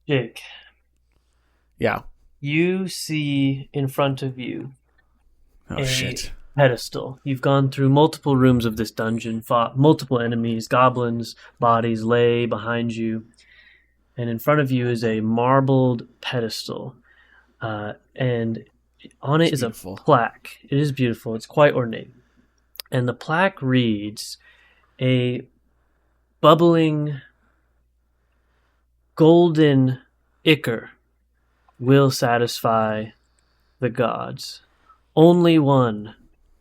Jake, Yeah. you see in front of you Oh a shit. pedestal. You've gone through multiple rooms of this dungeon, fought multiple enemies, goblins, bodies lay behind you, and in front of you is a marbled pedestal. And on it It's is a beautiful. plaque. It is beautiful. It's quite ornate. And the plaque reads, a bubbling golden ichor will satisfy the gods. Only one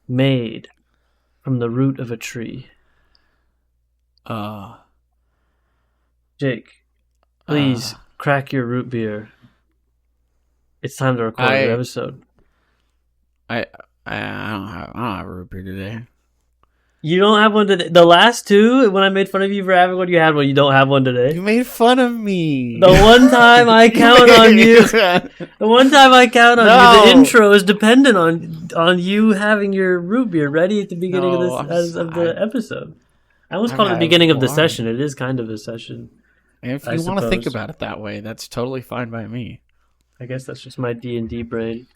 made from the root of a tree. Uh. Jake, Uh. please crack your root beer. It's time to record I. an episode. I. I don't have a root beer today. You don't have one today. The last two, when I made fun of you for having one, you had one. You don't have one today. You made fun of me. The one time I count on you. The one time I count on you. The intro is dependent on you having your root beer ready at the beginning of the episode. I almost call it the beginning of the session. It is kind of a session. If you want to think about it that way, that's totally fine by me. I guess that's just my D&D brain.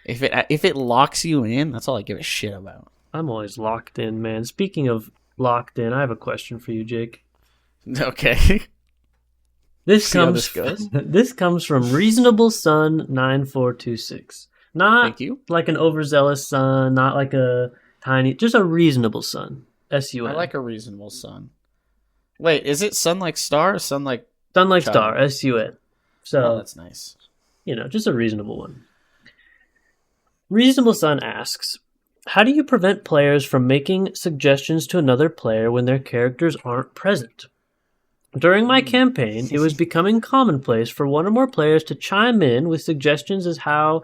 If it locks you in, that's all I give a shit about. I'm always locked in, man. Speaking of locked in, I have a question for you, Jake. Okay. This comes from Reasonable Sun 9426. Not Thank you. like an overzealous sun, not like a tiny, just a reasonable sun. S-U-N. I like a reasonable sun. Wait, is it sun like star or sun like sun like star? S-U-N. So that's nice. Just a reasonable one. Reasonable Sun asks, how do you prevent players from making suggestions to another player when their characters aren't present? During my campaign, it was becoming commonplace for one or more players to chime in with suggestions as how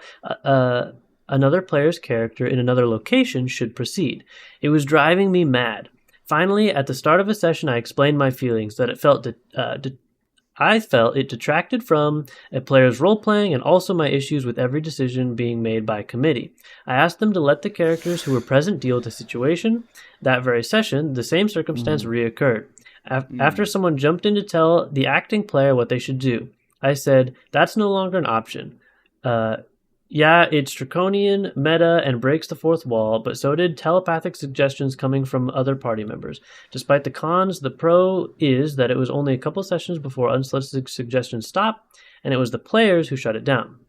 another player's character in another location should proceed. It was driving me mad. Finally, at the start of a session, I explained my feelings that I felt it detracted from a player's role-playing and also my issues with every decision being made by committee. I asked them to let the characters who were present deal with the situation. That very session, the same circumstance reoccurred. After someone jumped in to tell the acting player what they should do, I said, that's no longer an option. Yeah, it's draconian, meta, and breaks the fourth wall, but so did telepathic suggestions coming from other party members. Despite the cons, the pro is that it was only a couple sessions before unsolicited suggestions stopped, and it was the players who shut it down.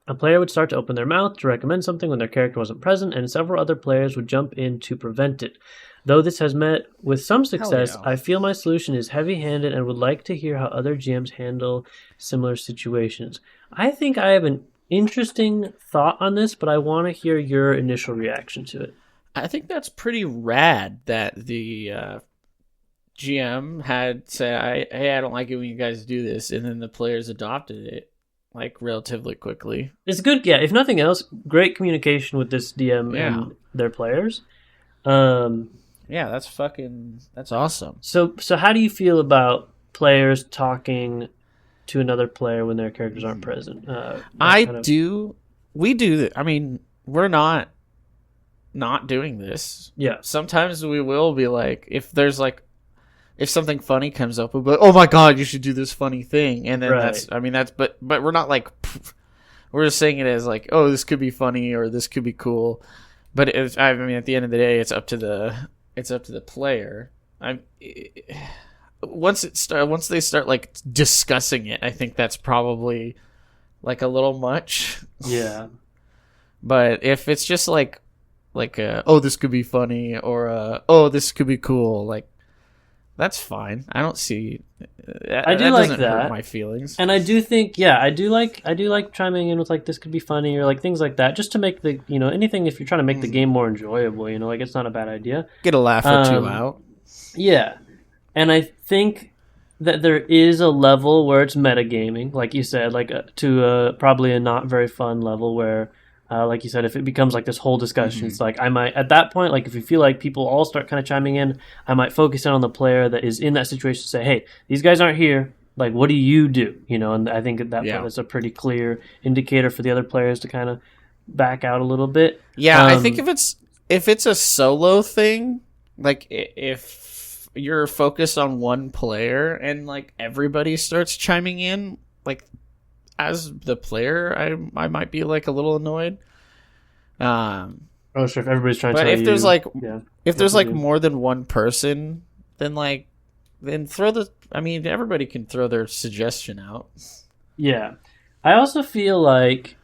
A player would start to open their mouth to recommend something when their character wasn't present, and several other players would jump in to prevent it. Though this has met with some success, I feel my solution is heavy-handed and would like to hear how other GMs handle similar situations. I think I have an interesting thought on this, but I want to hear your initial reaction to it. I think that's pretty rad that the GM had said, hey, I don't like it when you guys do this, and then the players adopted it like relatively quickly. It's good, yeah. If nothing else, great communication with this DM and their players. Yeah, that's awesome. So how do you feel about players talking to another player when their characters aren't present? We do. I mean, we're not doing this. Yeah. Sometimes we will be like, if something funny comes up, we'll be like, oh my god, you should do this funny thing, and then but we're not like, we're just saying it as like, oh, this could be funny or this could be cool, but at the end of the day, it's up to the player. Once they start like discussing it, I think that's probably like a little much. Yeah. But if it's just like oh, this could be funny, or oh, this could be cool, like, that's fine. I don't see. I do like that. Hurt my feelings. And I do think, I do like chiming in with like, this could be funny, or like things like that, just to make the, anything, if you're trying to make the game more enjoyable, like, it's not a bad idea. Get a laugh or two out. Yeah. And I think that there is a level where it's metagaming, like you said, like to probably a not very fun level where, like you said, if it becomes like this whole discussion, it's like I might, at that point, like if you feel like people all start kind of chiming in, I might focus in on the player that is in that situation to say, hey, these guys aren't here. Like, what do you do? And I think at that point, that's a pretty clear indicator for the other players to kind of back out a little bit. Yeah, I think if it's a solo thing, like if you're focused on one player and like everybody starts chiming in, like as the player, I might be like a little annoyed. Oh, sure. If everybody's trying to but tell if you, there's like yeah, if there's what like to do. more than one person, then throw the. I mean, everybody can throw their suggestion out. Yeah. I also feel like,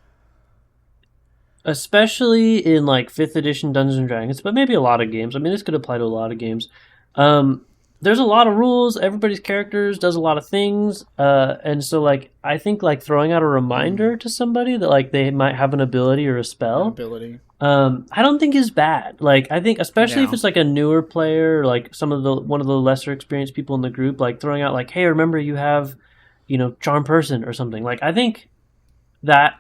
especially in like 5th edition Dungeons and Dragons, but maybe a lot of games. I mean, this could apply to a lot of games. There's a lot of rules. Everybody's characters does a lot of things, and so like I think like throwing out a reminder to somebody that like they might have an ability or a spell, Ability. I don't think is bad. Like I think especially if No. it's like a newer player, or like one of the lesser experienced people in the group, like throwing out like, hey, remember you have, charm person or something. Like I think that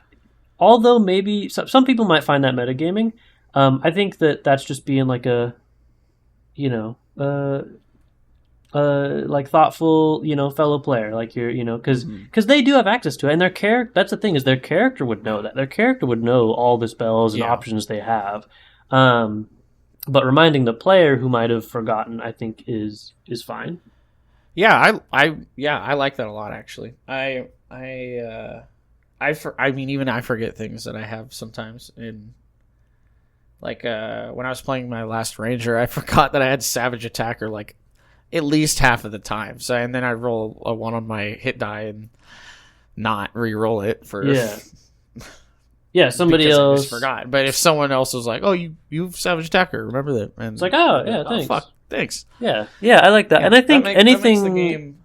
although maybe some people might find that metagaming, I think that that's just being like a, you know, like thoughtful, fellow player, like you're, because they do have access to it, and their character. That's the thing is their character would know that. Their character would know all the spells and Yeah. options they have. But reminding the player who might have forgotten, I think, is fine. Yeah, I like that a lot actually. I mean, even I forget things that I have sometimes. In like when I was playing my last ranger, I forgot that I had savage attacker like at least half of the time. So and then I roll a 1 on my hit die and not re-roll it for Yeah, somebody because I else just forgot. But if someone else was like, "Oh, you've savage attacker, remember that?" And It's like, oh yeah, thanks. fuck, thanks. Yeah, I like that, Yeah, and I think that makes the anything game.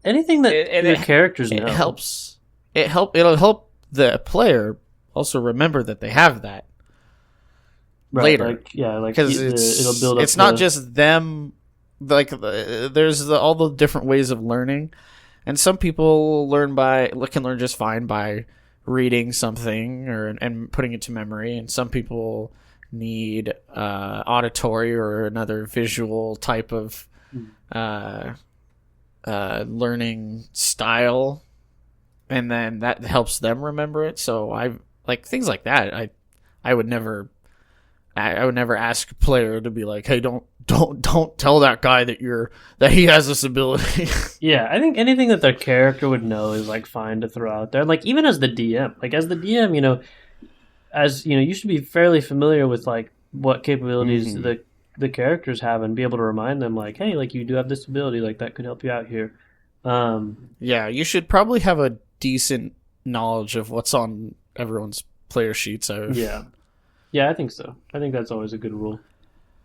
anything that It- your it- characters It know helps. It'll help the player also remember that they have that right, later. Like, yeah, like because it'll build up. it's not just them. Like there's all the different ways of learning, and some people can learn just fine by reading something and putting it to memory, and some people need auditory or another visual type of learning style, and then that helps them remember it. So I like things like that. I would never ask a player to be like, hey, don't tell that guy that he has this ability. Yeah, I think anything that their character would know is like fine to throw out there. Like even as the DM, you should be fairly familiar with like what capabilities the characters have and be able to remind them like, hey, like you do have this ability, like that could help you out here. Yeah, you should probably have a decent knowledge of what's on everyone's player sheets. Yeah, I think so. I think that's always a good rule.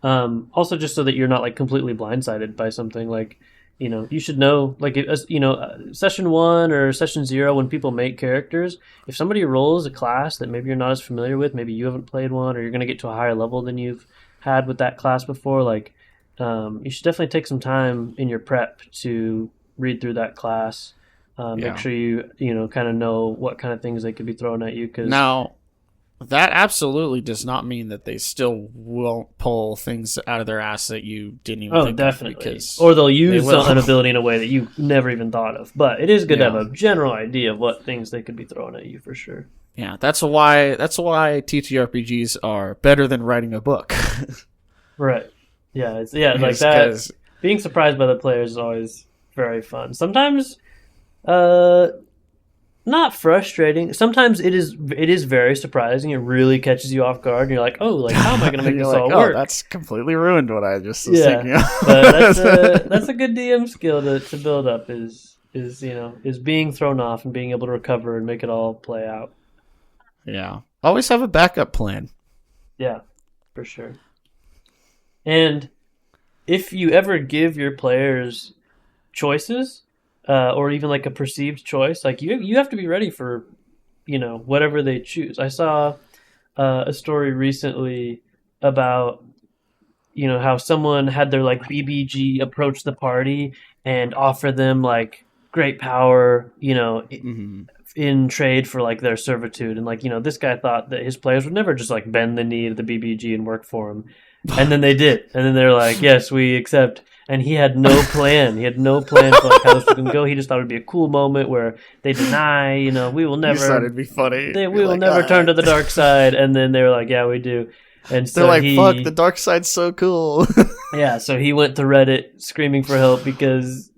Also, just so that you're not like completely blindsided by something, like you should know, like session 1 or session 0 when people make characters. If somebody rolls a class that maybe you're not as familiar with, maybe you haven't played one, or you're going to get to a higher level than you've had with that class before, like you should definitely take some time in your prep to read through that class. Make sure you kind of know what kind of things they could be throwing at you. Cause now, that absolutely does not mean that they still won't pull things out of their ass that you didn't even think definitely. of. Because or they'll use will. an ability in a way that you never even thought of. But it is good to have a general idea of what things they could be throwing at you for sure. Yeah, that's why TTRPGs are better than writing a book. Right. Yeah, like that. Being surprised by the players is always very fun. Sometimes not frustrating. Sometimes it is very surprising. It really catches you off guard, and you're like, "Oh, like how am I going to make this all work?" That's completely ruined what I just was thinking of. But that's a good DM skill to build up. Is being thrown off and being able to recover and make it all play out. Yeah, always have a backup plan. Yeah, for sure. And if you ever give your players choices, or even like a perceived choice, like you have to be ready for, whatever they choose. I saw a story recently about, how someone had their like BBG approach the party and offer them like great power, in trade for like their servitude. And like, this guy thought that his players would never just like bend the knee to the BBG and work for him. And then they did. And then they're like, yes, we accept. And he had no plan. He had no plan for like how this was going to go. He just thought it would be a cool moment where they deny, we will never. You thought it'd be funny. We will never turn to the dark side. And then they were like, yeah, we do. And so they're like, fuck, the dark side's so cool. Yeah, so he went to Reddit screaming for help because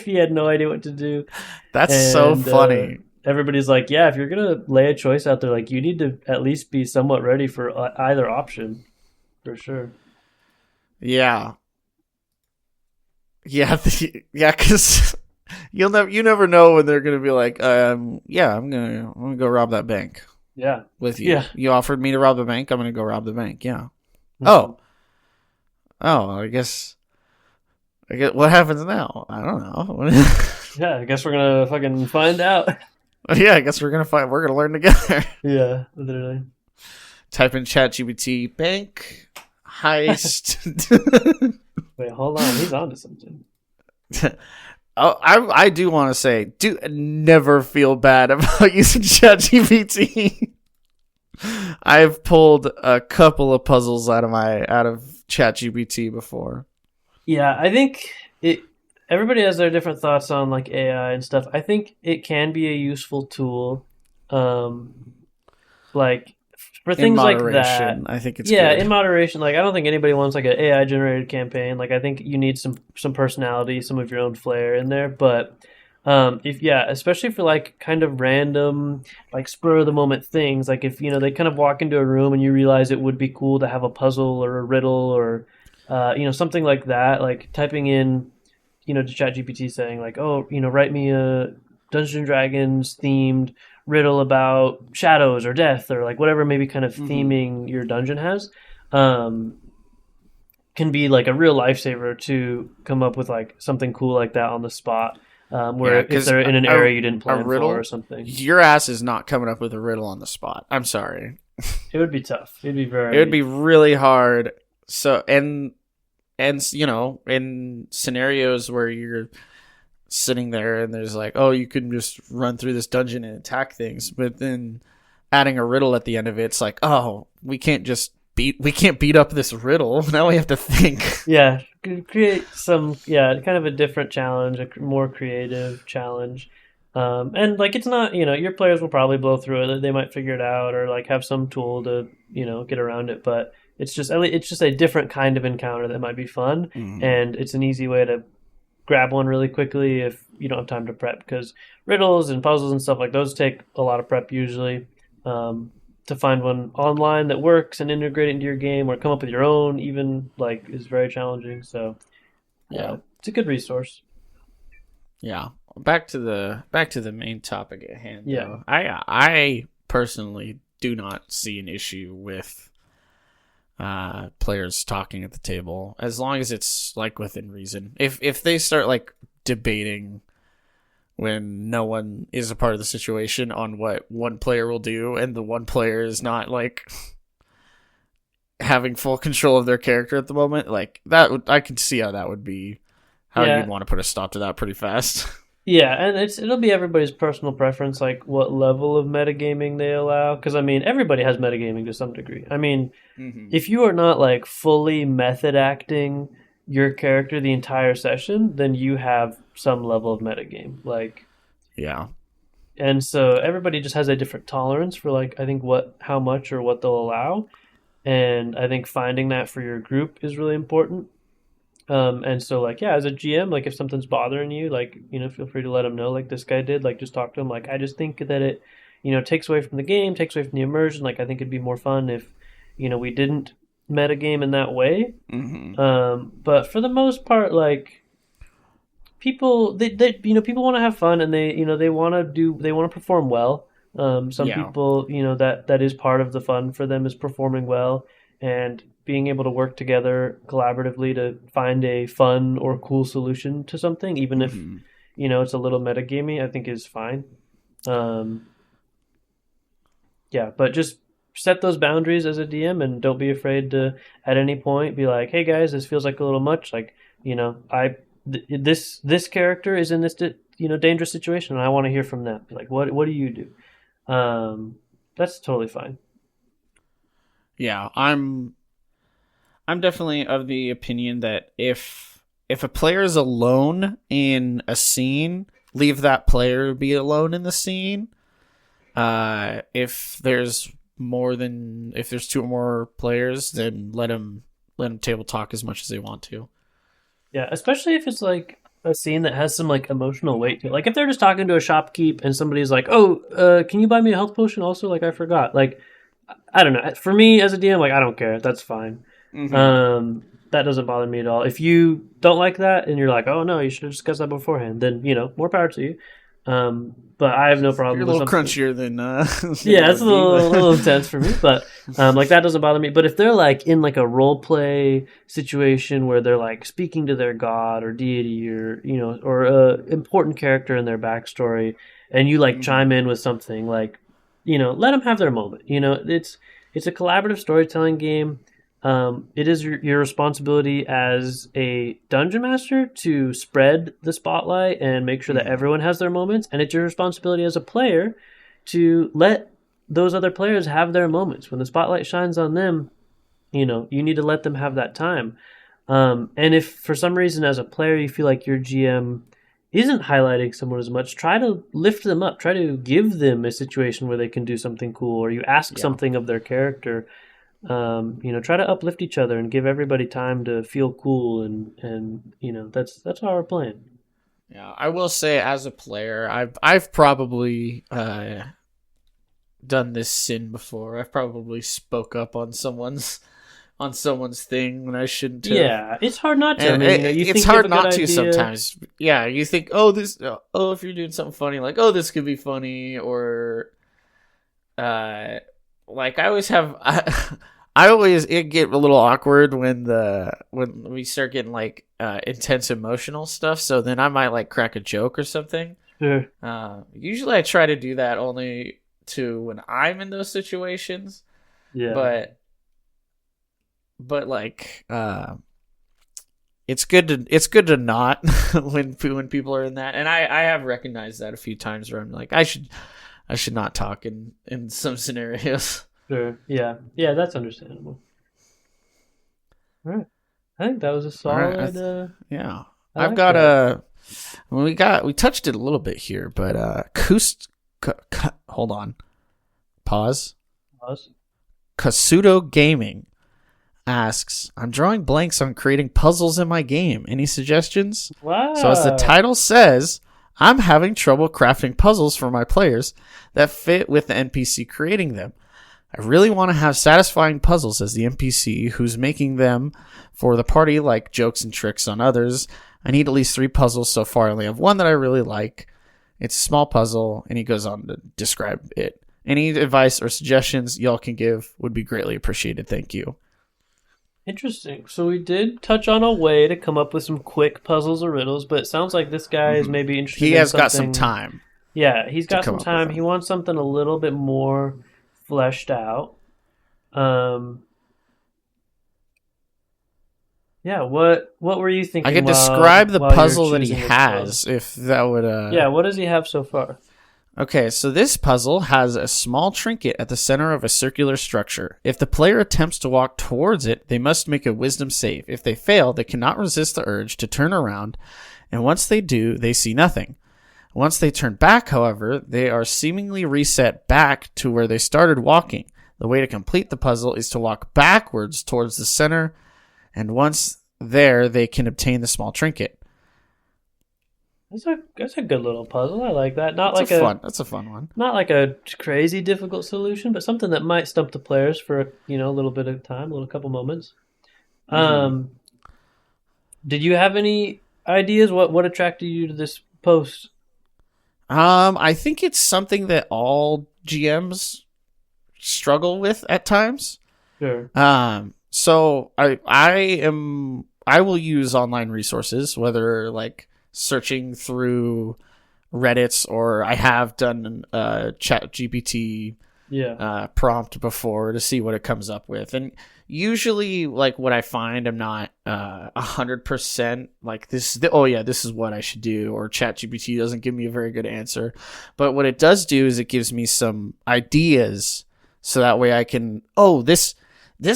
he had no idea what to do. That's so funny. everybody's like, yeah, if you're gonna lay a choice out there, like you need to at least be somewhat ready for either option, for sure. Yeah, yeah, yeah. Because you never know when they're gonna be like, yeah, I'm gonna go rob that bank. Yeah, with you. Yeah. You offered me to rob the bank. I'm gonna go rob the bank. Yeah. Mhm. Oh. I guess. What happens now? I don't know. Yeah, I guess we're gonna fucking find out. Yeah, I guess we're gonna learn together. Yeah, literally. Type in ChatGPT bank heist. Wait, hold on. He's onto something. Oh, I do want to say, do never feel bad about using ChatGPT. I've pulled a couple of puzzles out of ChatGPT before. Yeah, I think everybody has their different thoughts on like AI and stuff. I think it can be a useful tool, like for things like that. I think it's yeah, good. in moderation. Like I don't think anybody wants like an AI generated campaign. Like I think you need some personality, some of your own flair in there. But especially for like kind of random, like spur of the moment things. Like if they kind of walk into a room and you realize it would be cool to have a puzzle or a riddle or something like that. Like typing in to ChatGPT saying like, oh, write me a Dungeons and Dragons themed riddle about shadows or death or like whatever maybe kind of theming your dungeon has, can be like a real lifesaver to come up with like something cool like that on the spot. Where if they're in an area you didn't plan riddle, for or something. Your ass is not coming up with a riddle on the spot. I'm sorry. It would be tough. It would be really hard. So and in scenarios where you're sitting there and there's like, oh, you can just run through this dungeon and attack things, but then adding a riddle at the end of it's like, oh, we can't beat up this riddle. Now we have to think. Yeah, create some kind of a different challenge, a more creative challenge. And like it's not, your players will probably blow through it. They might figure it out or like have some tool to, get around it, but it's just a different kind of encounter that might be fun, and it's an easy way to grab one really quickly if you don't have time to prep, because riddles and puzzles and stuff like those take a lot of prep usually. To find one online that works and integrate it into your game or come up with your own even like is very challenging. So it's a good resource. Yeah. Back to the main topic at hand. Yeah. Though. I personally do not see an issue with players talking at the table as long as it's like within reason. If they start like debating when no one is a part of the situation on what one player will do and the one player is not like having full control of their character at the moment, like that I can see how that would be you'd want to put a stop to that pretty fast. Yeah, and it'll be everybody's personal preference, like what level of metagaming they allow. Because I mean, everybody has metagaming to some degree. I mean, if you are not like fully method acting your character the entire session, then you have some level of metagame. Like, yeah. And so everybody just has a different tolerance for like I think how much or what they'll allow, and I think finding that for your group is really important. And so like, as a GM, like if something's bothering you, like, feel free to let them know like this guy did, like just talk to him. Like, I just think that it, takes away from the game, takes away from the immersion. Like, I think it'd be more fun if, we didn't metagame in that way. But for the most part, like people, they people want to have fun and they want to perform well. Some people, that is part of the fun for them is performing well and being able to work together collaboratively to find a fun or cool solution to something, even if, it's a little metagamey, I think is fine. But just set those boundaries as a DM and don't be afraid to, at any point, be like, hey guys, this feels like a little much. Like, this character is in this, dangerous situation and I want to hear from them. Be like, what do you do? That's totally fine. Yeah, I'm definitely of the opinion that if a player is alone in a scene, leave that player be alone in the scene. If there's two or more players, then let them table talk as much as they want to. Yeah, especially if it's like a scene that has some like emotional weight to it. Like if they're just talking to a shopkeep and somebody's like, "Oh, can you buy me a health potion?" Also, like I forgot. Like I don't know. For me as a DM, like I don't care. That's fine. That doesn't bother me at all. If you don't like that and you're like, "Oh no, you should have discussed that beforehand," then more power to you. But I have no problem. You're a little crunchier than yeah, it's a little intense for me, but like that doesn't bother me. But if they're like in like a role play situation where they're like speaking to their god or deity or or a important character in their backstory, and you like chime in with something like, let them have their moment. It's a collaborative storytelling game. It is your responsibility as a dungeon master to spread the spotlight and make sure that everyone has their moments, and it's your responsibility as a player to let those other players have their moments. When the spotlight shines on them, you need to let them have that time. And if for some reason as a player you feel like your GM isn't highlighting someone as much, try to lift them up. Try to give them a situation where they can do something cool, or you ask something of their character. Try to uplift each other and give everybody time to feel cool, and that's how we're playing. Yeah, I will say as a player, I've probably done this sin before. I've probably spoke up on someone's thing when I shouldn't have. Yeah, it's hard not to. It's hard not to sometimes. Yeah, you think, if you're doing something funny, like, this could be funny, or like I always have. It get a little awkward when we start getting like intense emotional stuff. So then I might like crack a joke or something. Sure. Usually I try to do that only to when I'm in those situations. Yeah. But like it's good to not when people are in that. And I have recognized that a few times where I'm like I should not talk in some scenarios. Sure. Yeah. Yeah, that's understandable. All right. I think that was a solid. Yeah. I've got we touched it a little bit here, but hold on. Pause. Kasudo Gaming asks, I'm drawing blanks on creating puzzles in my game. Any suggestions? Wow. So as the title says, I'm having trouble crafting puzzles for my players that fit with the NPC creating them. I really want to have satisfying puzzles as the NPC who's making them for the party, like jokes and tricks on others. I need at least 3 puzzles so far. I only have one that I really like. It's a small puzzle, and he goes on to describe it. Any advice or suggestions y'all can give would be greatly appreciated. Thank you. Interesting. So we did touch on a way to come up with some quick puzzles or riddles, but it sounds like this guy is maybe interested in something. Got some time. Yeah, he's got some time. He wants something a little bit more fleshed out. Yeah, what were you thinking? I could describe the puzzle that he has, if that would Yeah, what does he have so far? Okay, so this puzzle has a small trinket at the center of a circular structure. If the player attempts to walk towards it, they must make a wisdom save. If they fail, they cannot resist the urge to turn around, and once they do, they see nothing. Once they turn back, however, they are seemingly reset back to where they started walking. The way to complete the puzzle is to walk backwards towards the center, and once there, they can obtain the small trinket. That's a good little puzzle. I like that. That's a fun one. Not like a crazy difficult solution, but something that might stump the players for a little bit of time, a couple moments. Did you have any ideas? What attracted you to this post? I think it's something that all GMs struggle with at times. Sure. So I will use online resources, whether like searching through Reddits, or I have done chat GPT prompt before to see what it comes up with. And usually like what I find, I'm not 100% like this is what I should do, or chat GPT doesn't give me a very good answer. But what it does do is it gives me some ideas, so that way I can, this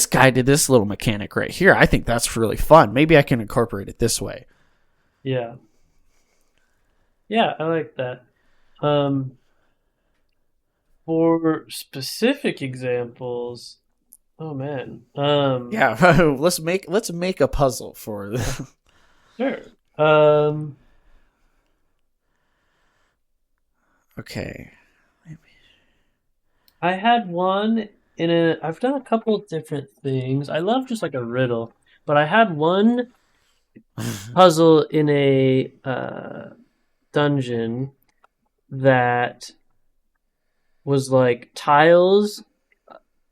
guy did this little mechanic right here. I think that's really fun. Maybe I can incorporate it this way. Yeah. Yeah, I like that. For specific examples, oh man. Let's make a puzzle for them. Sure. Okay. I had one I've done a couple of different things. I love just like a riddle, but I had one puzzle in a dungeon that was like tiles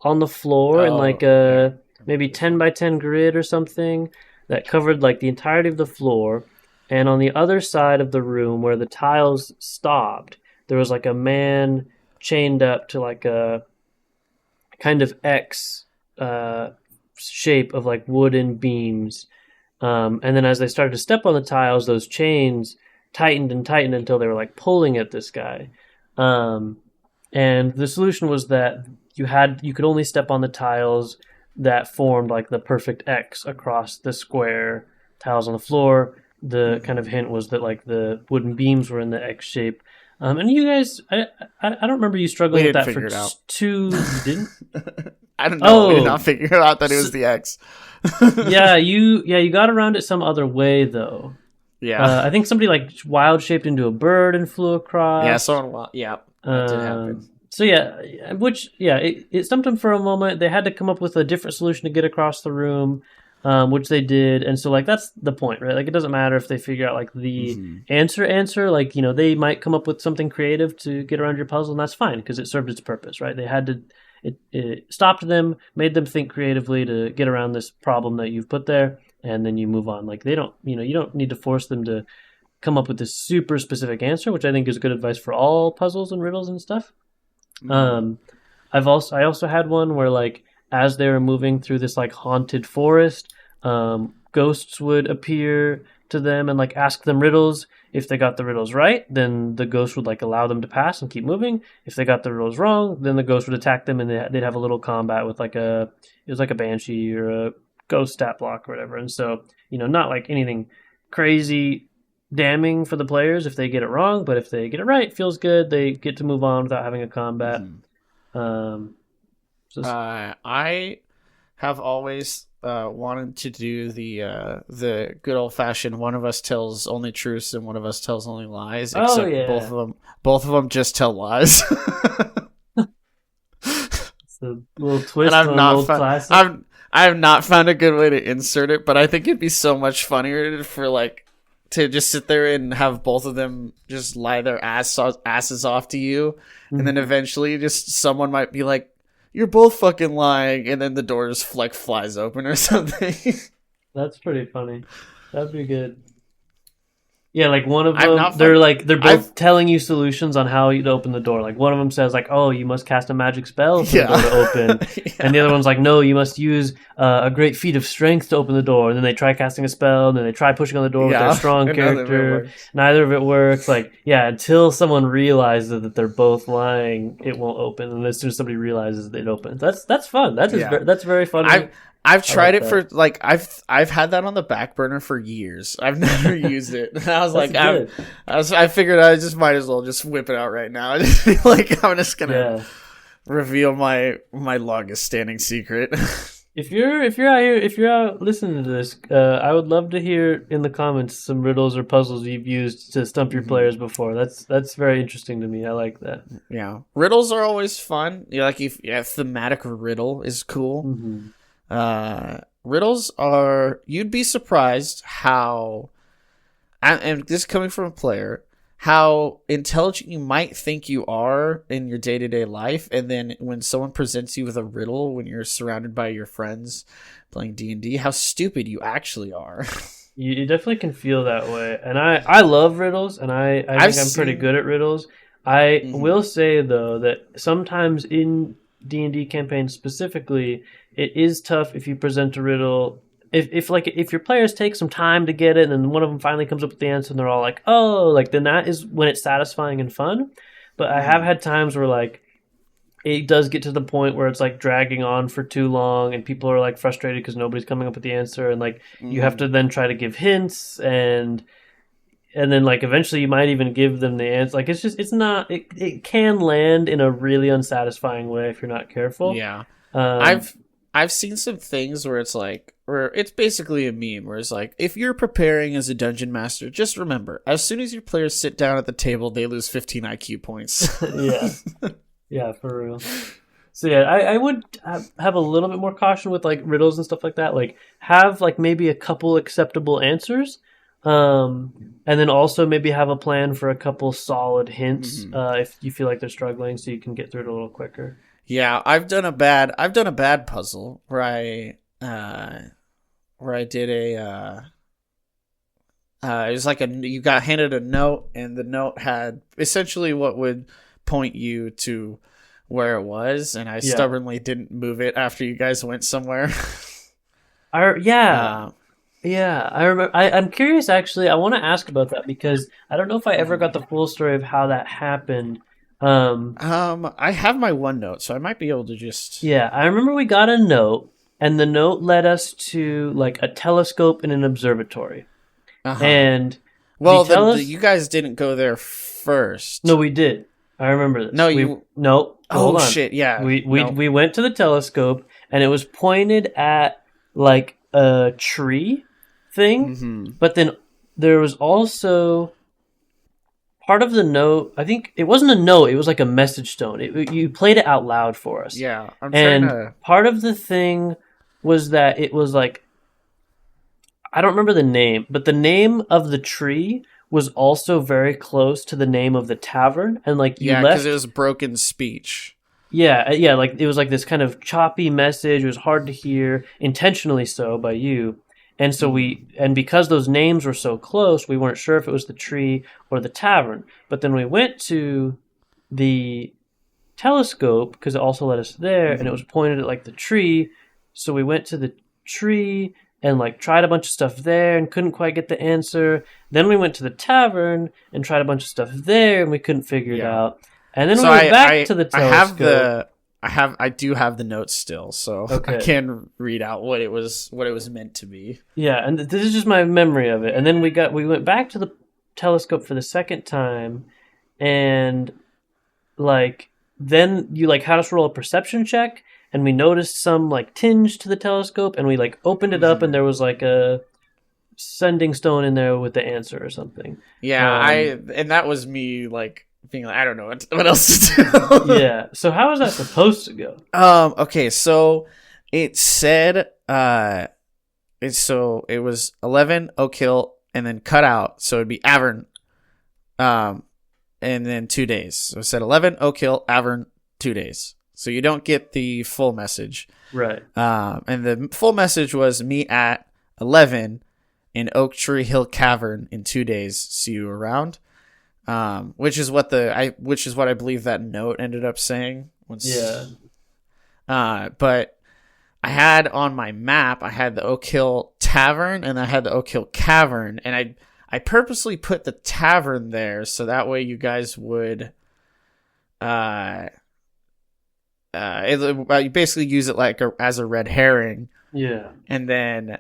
on the floor in like a maybe 10 by 10 grid or something that covered like the entirety of the floor. And on the other side of the room where the tiles stopped, there was like a man chained up to like a kind of X shape of like wooden beams. And then as they started to step on the tiles, those chains tightened and tightened until they were like pulling at this guy. And the solution was that you could only step on the tiles that formed like the perfect X across the square tiles on the floor. The kind of hint was that like the wooden beams were in the X shape. And you guys, I don't remember you struggling with that for two. You didn't? I don't know. We did not figure out that it was the X. You got around it some other way though. Yeah, I think somebody like wild shaped into a bird and flew across. Yeah, someone. Yeah, that did happen. So it stumped them for a moment. They had to come up with a different solution to get across the room, which they did. And so like that's the point, right? Like it doesn't matter if they figure out like the answer. Like they might come up with something creative to get around your puzzle, and that's fine because it served its purpose, right? They had to. It stopped them, made them think creatively to get around this problem that you've put there, and then you move on. Like they don't, you don't need to force them to come up with this super specific answer, which I think is good advice for all puzzles and riddles and stuff. I also had one where like as they were moving through this like haunted forest, ghosts would appear to them and like ask them riddles. If they got the riddles right, then the ghost would like allow them to pass and keep moving. If they got the riddles wrong, then the ghost would attack them and they'd have a little combat with like it was like a banshee or a ghost stat block or whatever. And so, not like anything crazy damning for the players if they get it wrong, but if they get it right, it feels good. They get to move on without having a combat. I have always wanted to do the good old fashioned one of us tells only truths and one of us tells only lies. Except both of them just tell lies. It's a little twist on an old classic. I have not found a good way to insert it, but I think it'd be so much funnier for like to just sit there and have both of them just lie their asses off to you, and then eventually just someone might be like, "You're both fucking lying," and then the door just like flies open or something. That's pretty funny. That'd be good. Yeah, like one of them, they're both telling you solutions on how to open the door. Like one of them says, like, "Oh, you must cast a magic spell for the door to open," and the other one's like, "No, you must use a great feat of strength to open the door." And then they try casting a spell, and then they try pushing on the door with their strong character. Neither of it works. Like, until someone realizes that they're both lying, it won't open. And as soon as somebody realizes it opens, that's fun. That's very funny. I've tried it for like I've had that on the back burner for years. I've never used it. And I was like, I figured I just might as well just whip it out right now. I just feel like I'm just gonna reveal my longest standing secret. If you're out listening to this, I would love to hear in the comments some riddles or puzzles you've used to stump your players before. That's very interesting to me. I like that. Yeah, riddles are always fun. Thematic riddle is cool. Riddles are, you'd be surprised how, and this is coming from a player, how intelligent you might think you are in your day-to-day life, and then when someone presents you with a riddle when you're surrounded by your friends playing D&D, how stupid you actually are. You definitely can feel that way, and I love riddles, and I think I'm pretty good at riddles. I will say though that sometimes in D&D campaigns specifically, it is tough if you present a riddle. If your players take some time to get it, and then one of them finally comes up with the answer, and they're all like, "Oh!" Like then that is when it's satisfying and fun. But I have had times where like it does get to the point where it's like dragging on for too long, and people are like frustrated because nobody's coming up with the answer, and like you have to then try to give hints, and then like eventually you might even give them the answer. Like it can land in a really unsatisfying way if you're not careful. Yeah. I've seen some things where it's like, where it's basically a meme where it's like, if you're preparing as a dungeon master, just remember, as soon as your players sit down at the table, they lose 15 IQ points. Yeah. Yeah, for real. So yeah, I would have a little bit more caution with like riddles and stuff like that. Like have like maybe a couple acceptable answers, and then also maybe have a plan for a couple solid hints if you feel like they're struggling, so you can get through it a little quicker. Yeah, I've done a bad puzzle where I did a it was like you got handed a note, and the note had essentially what would point you to where it was, and I stubbornly didn't move it after you guys went somewhere. I remember. I'm curious actually. I want to ask about that because I don't know if I ever got the full story of how that happened. I have my OneNote, so I might be able to just. Yeah, I remember we got a note, and the note led us to like a telescope in an observatory. And you guys didn't go there first. No, we did. I remember this. No. Hold on. Shit! Yeah, we went to the telescope, and it was pointed at like a tree thing, but then there was also part of the note. I think it wasn't a note; it was like a message stone. You played it out loud for us. Yeah, part of the thing was that it was like I don't remember the name, but the name of the tree was also very close to the name of the tavern, and like because it was broken speech. Yeah, like it was like this kind of choppy message. It was hard to hear, intentionally so by you, and so because those names were so close, we weren't sure if it was the tree or the tavern. But then we went to the telescope because it also led us there, and it was pointed at like the tree. So we went to the tree and like tried a bunch of stuff there and couldn't quite get the answer. Then we went to the tavern and tried a bunch of stuff there and we couldn't figure it out. And then we went back to the telescope. I do have the notes still, so I can read out what it was meant to be. Yeah, and this is just my memory of it. And then we went back to the telescope for the second time, and like then you like had us roll a perception check. And we noticed some like tinge to the telescope, and we like opened it up, and there was like a sending stone in there with the answer or something. Yeah, and that was me like being like, I don't know what else to do. Yeah. So how is that supposed to go? Okay, so it said it was 11 Oak Hill and then cut out, so it'd be Avern, and then 2 days. So it said 11 Oak Hill, Avern, 2 days. So you don't get the full message. Right. And the full message was meet at 11 in Oak Tree Hill Cavern in 2 days. See you around. Which is what I believe that note ended up saying. But I had on my map, I had the Oak Hill Tavern and I had the Oak Hill Cavern, and I purposely put the tavern there so that way you guys would you basically use it like as a red herring. Yeah. And then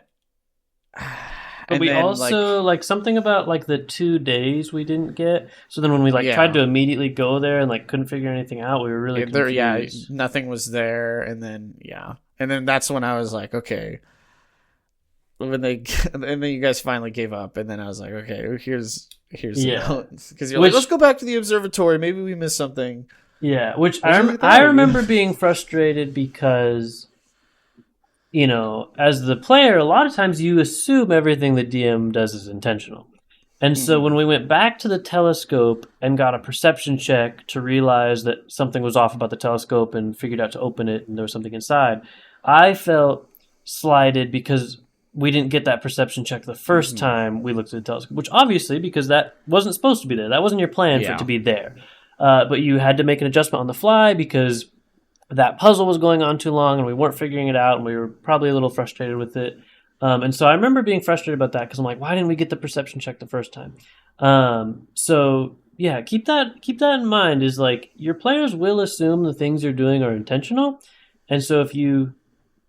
but we also like something about like the 2 days we didn't get. So then when we like tried to immediately go there and like couldn't figure anything out, we were really confused. Nothing was there, and then that's when I was like, okay. And then you guys finally gave up, and then I was like, okay, here's the note. Because you're like, let's go back to the observatory. Maybe we missed something. Yeah, which I remember being frustrated because, you know, as the player, a lot of times you assume everything the DM does is intentional. And so when we went back to the telescope and got a perception check to realize that something was off about the telescope and figured out to open it and there was something inside, I felt slighted because we didn't get that perception check the first time we looked at the telescope, which obviously, because that wasn't supposed to be there. That wasn't your plan for it to be there. But you had to make an adjustment on the fly because that puzzle was going on too long and we weren't figuring it out and we were probably a little frustrated with it. And so I remember being frustrated about that because I'm like, why didn't we get the perception check the first time? So yeah, keep that in mind, is like your players will assume the things you're doing are intentional. And so if you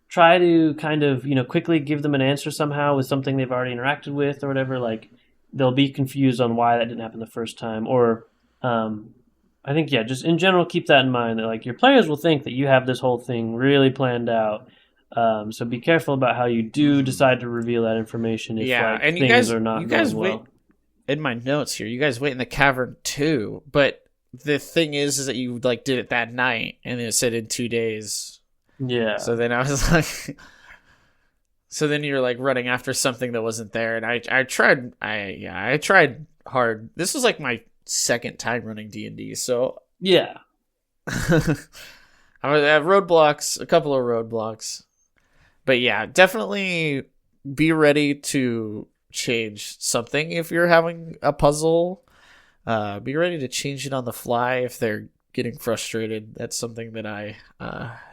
try to kind of, you know, quickly give them an answer somehow with something they've already interacted with or whatever, like they'll be confused on why that didn't happen the first time. Or I think, just in general, keep that in mind that like your players will think that you have this whole thing really planned out. So be careful about how you do decide to reveal that information if and things are not going well. In my notes here, you guys wait in the cavern too, but the thing is that you like did it that night, and it said in 2 days. Yeah. So then I was like, so then you're like running after something that wasn't there, and I tried hard. This was like my second time running D&D, so yeah. I was at roadblocks, a couple of roadblocks, but yeah, definitely be ready to change something if you're having a puzzle. Be ready to change it on the fly if they're getting frustrated. That's something that I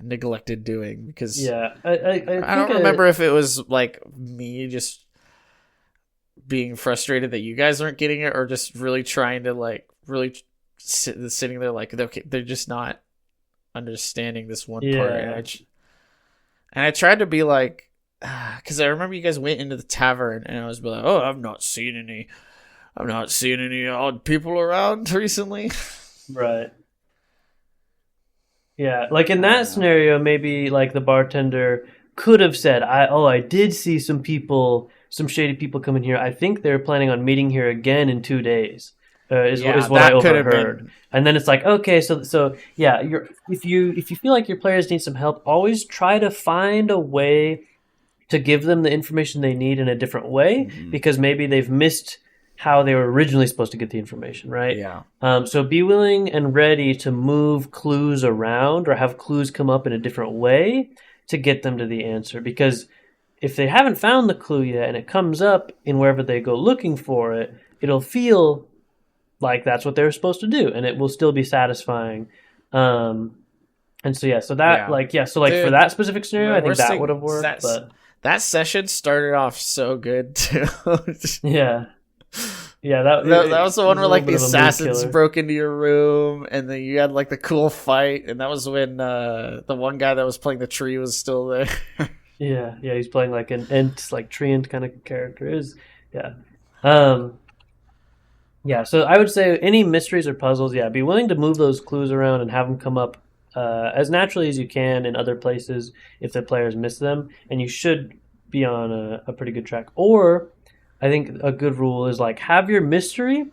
neglected doing because I don't remember if it was like me just being frustrated that you guys aren't getting it, or just really trying to like really sitting there like they're just not understanding this one part. And I tried to be like, because I remember you guys went into the tavern and I was like, oh, I've not seen any odd people around recently. Right. Yeah, like in that scenario, maybe like the bartender could have said, I did see some shady people coming here. I think they're planning on meeting here again in 2 days. Is what I overheard. And then it's like, okay, so yeah, if you feel like your players need some help, always try to find a way to give them the information they need in a different way, because maybe they've missed how they were originally supposed to get the information, right? Yeah. So be willing and ready to move clues around or have clues come up in a different way to get them to the answer. Because if they haven't found the clue yet and it comes up in wherever they go looking for it, it'll feel like that's what they were supposed to do, and it will still be satisfying. So for that specific scenario, I think that would have worked. That session started off so good too. Yeah, that was the one where like the assassins broke into your room, and then you had like the cool fight, and that was when the one guy that was playing the tree was still there. yeah, he's playing like an Ent, like treant kind of character. So I would say any mysteries or puzzles, be willing to move those clues around and have them come up as naturally as you can in other places if the players miss them, and you should be on a pretty good track. Or I think a good rule is like have your mystery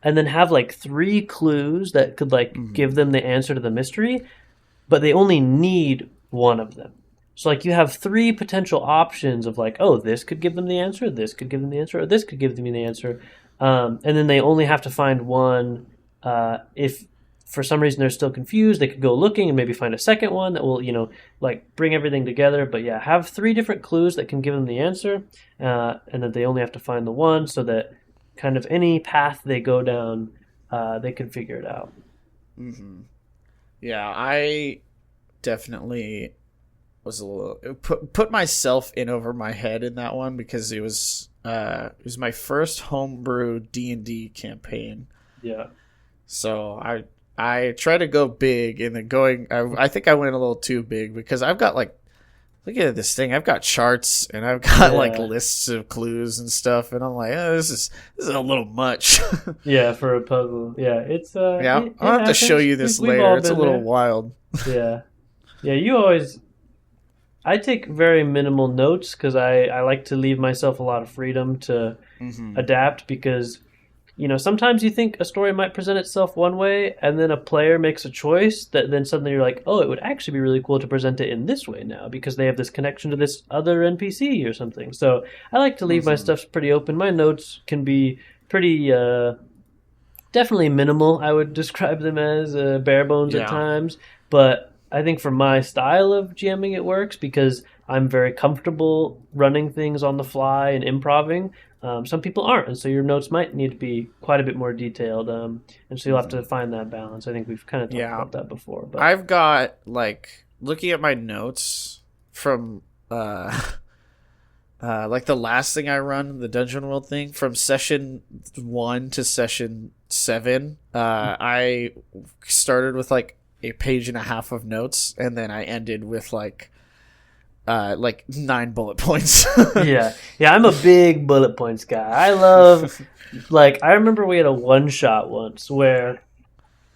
and then have like 3 clues that could like give them the answer to the mystery, but they only need one of them. So like you have 3 potential options of like, oh, this could give them the answer, this could give them the answer, or this could give them the answer. And then they only have to find one. If for some reason they're still confused, they could go looking and maybe find a second one that will, like bring everything together. But yeah, have 3 different clues that can give them the answer, and that they only have to find the one, so that kind of any path they go down, they can figure it out. Mm-hmm. Yeah, I definitely was a little put myself in over my head in that one, because it was my first homebrew D&D campaign. Yeah. So I try to go big, and then I think I went a little too big, because I've got like, look at this thing, I've got charts and I've got like lists of clues and stuff, and I'm like, this is a little much. Yeah, for a puzzle. Yeah, it's I'll have to show you this later. It's a little wild. Yeah, I take very minimal notes because I like to leave myself a lot of freedom to adapt, because sometimes you think a story might present itself one way, and then a player makes a choice that then suddenly you're like, oh, it would actually be really cool to present it in this way now, because they have this connection to this other NPC or something. So I like to leave my stuff pretty open. My notes can be pretty definitely minimal. I would describe them as bare bones at times, but I think for my style of GMing it works, because I'm very comfortable running things on the fly and improvising. Some people aren't, and so your notes might need to be quite a bit more detailed, and so you'll have to find that balance. I think we've kind of talked about that before. But I've got, like, looking at my notes from like the last thing I run, the Dungeon World thing, from session 1 to session 7, I started with like a page and a half of notes, and then I ended with like 9 bullet points. yeah, I'm a big bullet points guy. I love, like, I remember we had a one shot once where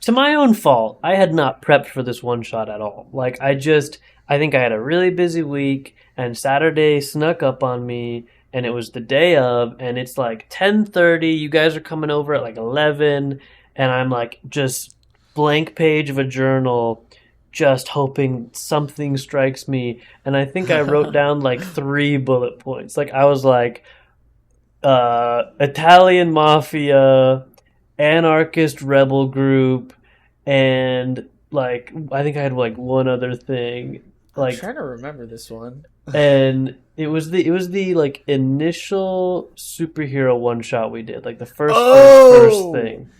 to my own fault, I had not prepped for this one shot at all. Like, I think I had a really busy week, and Saturday snuck up on me, and it was the day of, and it's like 10:30. You guys are coming over at like 11, and I'm like just blank page of a journal, just hoping something strikes me. And I think I wrote down like 3 bullet points. Like, I was like, Italian mafia, anarchist rebel group, and like I think I had like one other thing. Like, I'm trying to remember this one. And it was the like initial superhero one shot we did, like the first thing.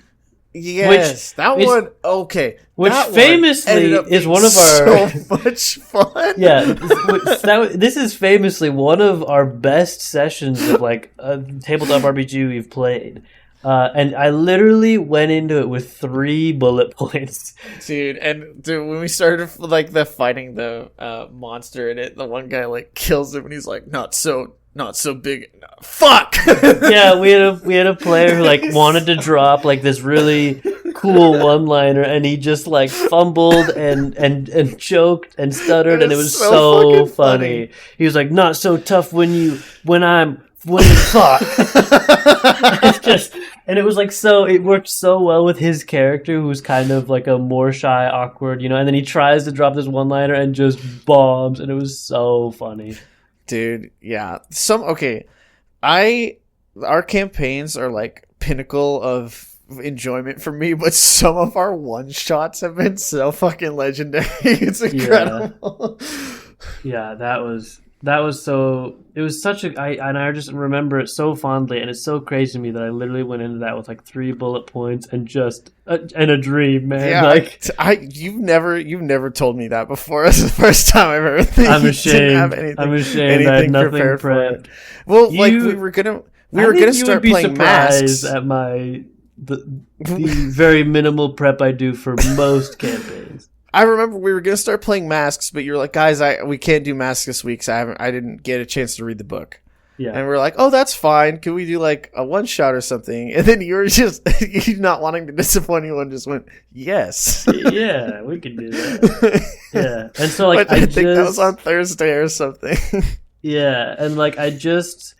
Yes, that one. Okay, which famously is one of our so much fun. Yeah, this is famously one of our best sessions of like a tabletop RPG we've played. And I literally went into it with 3 bullet points, dude. And when we started like the fighting the monster in it, the one guy like kills him, and he's like, "Not so big." Fuck. Yeah, we had a player who like wanted to drop like this really cool one-liner, and he just like fumbled and choked and stuttered, and it was so funny. He was like, "Not so tough when you fuck." It's just. And it was like it worked so well with his character, who's kind of like a more shy, awkward, and then he tries to drop this one-liner and just bombs, and it was so funny. Dude, yeah. Our campaigns are like pinnacle of enjoyment for me, but some of our one-shots have been so fucking legendary. It's incredible. Yeah, that was so. It was such a. I just remember it so fondly, and it's so crazy to me that I literally went into that with like 3 bullet points and just and a dream, man. Yeah, like you've never told me that before. It's the first time I've ever. I'm ashamed. I'm ashamed. I had nothing prepped. Well, like we were gonna start playing Masks at the very minimal prep I do for most campaigns. I remember we were gonna start playing Masks, but you were like, "Guys, we can't do Masks this week, so I didn't get a chance to read the book." Yeah, and we're like, "Oh, that's fine. Can we do like a one shot or something?" And then you were just you not wanting to disappoint anyone, just went, "Yes, yeah, we could do that." Yeah, and so like I think that was on Thursday or something. Yeah, and like I just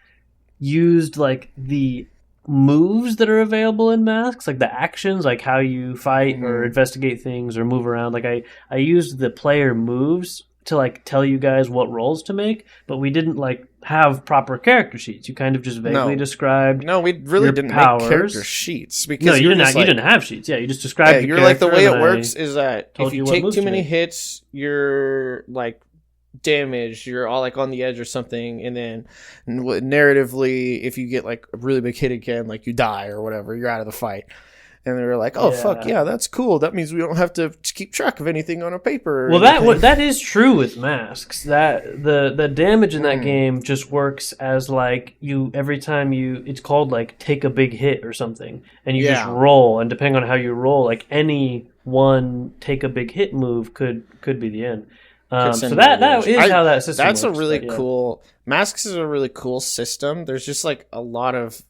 used like the moves that are available in Masks, like the actions, like how you fight or investigate things or move around. Like I used the player moves to like tell you guys what roles to make, but we didn't like have proper character sheets. You kind of just vaguely described. No, we really didn't make character sheets because you didn't have sheets. Yeah, you just described. Yeah, you're like the way it works is that if you take too many hits, you're like damaged, you're all like on the edge or something, and then narratively if you get like a really big hit again, like you die or whatever, you're out of the fight. And they were like, fuck yeah, that's cool, that means we don't have to keep track of anything on a paper. Well, that is true with Masks, that the damage in that game just works as like every time it's called like take a big hit or something, and you just roll, and depending on how you roll, like any one take a big hit move could be the end. So that is how that system works. That's a really cool. Masks is a really cool system. There's just like a lot of.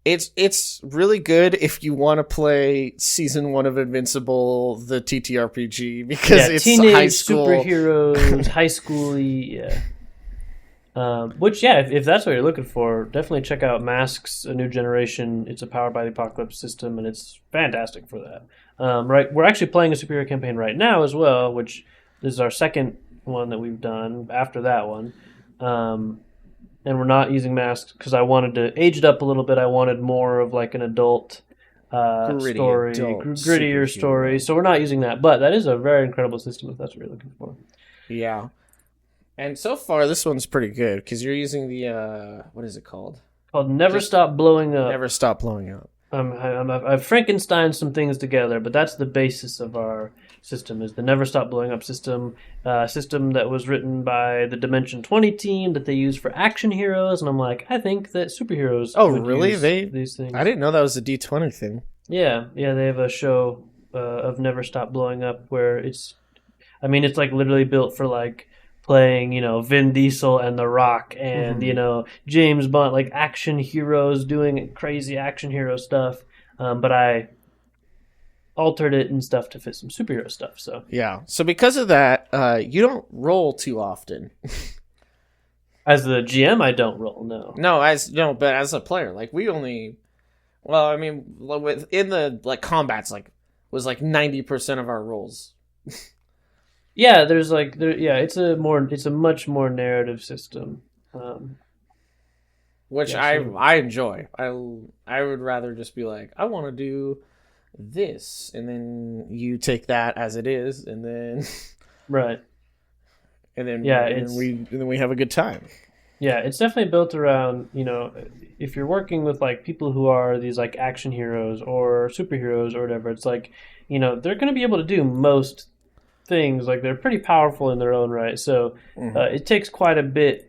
It's really good if you want to play season 1 of Invincible, the TTRPG, because it's teenage high school superheroes, high schooly. Yeah. Which if that's what you're looking for, definitely check out Masks: A New Generation. It's a Powered by the Apocalypse system, and it's fantastic for that. Right, we're actually playing a superhero campaign right now as well, which. This is our second one that we've done after that one. And we're not using Masks because I wanted to age it up a little bit. I wanted more of like an adult grittier story. So we're not using that. But that is a very incredible system if that's what you're looking for. Yeah. And so far, this one's pretty good because you're using the, what is it called? Called Never Stop Blowing Up. Never Stop Blowing Up. I've Frankensteined some things together, but that's the basis of our system, is the Never Stop Blowing Up system, system that was written by the Dimension 20 team that they use for action heroes, and I'm like, I think that superheroes would use these things. I didn't know that was a D20 thing. Yeah, they have a show of Never Stop Blowing Up where it's like literally built for like playing, Vin Diesel and The Rock and, James Bond, like action heroes doing crazy action hero stuff. But I altered it and stuff to fit some superhero stuff. So yeah. So because of that, you don't roll too often. as the GM, I don't roll. No. But as a player, like we only. Well, I mean, within the like combats, like was like 90% of our rolls. Yeah, it's a much more narrative system. Which I enjoy. I would rather just be like, I want to do this, and then you take that as it is, and then right, and then and then we have a good time. Yeah, it's definitely built around, if you're working with like people who are these like action heroes or superheroes or whatever, it's like, they're going to be able to do most things. Like they're pretty powerful in their own right. So it takes quite a bit,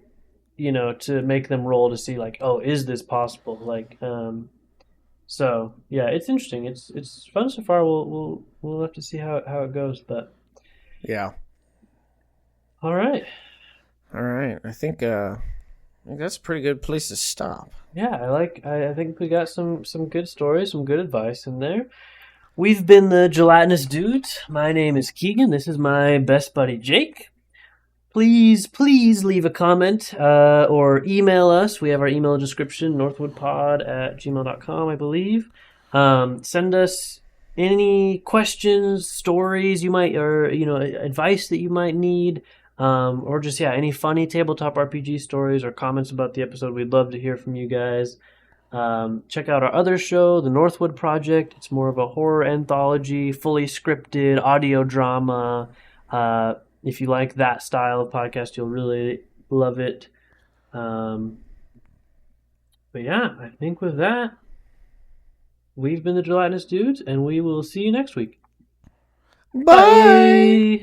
to make them roll to see like, oh, is this possible? Like, so yeah, it's interesting. It's fun so far. We'll have to see how it goes, but yeah. All right. I think that's a pretty good place to stop. Yeah, I think we got some good stories, some good advice in there. We've been the Gelatinous Dudes. My name is Keegan. This is my best buddy Jake. Please leave a comment or email us. We have our email description, northwoodpod@gmail.com, I believe. Send us any questions, stories you might, or advice that you might need. Or just, any funny tabletop RPG stories or comments about the episode. We'd love to hear from you guys. Check out our other show, The Northwood Project. It's more of a horror anthology, fully scripted audio drama. If you like that style of podcast, you'll really love it. But yeah, I think with that, we've been the Gelatinous Dudes, and we will see you next week. Bye!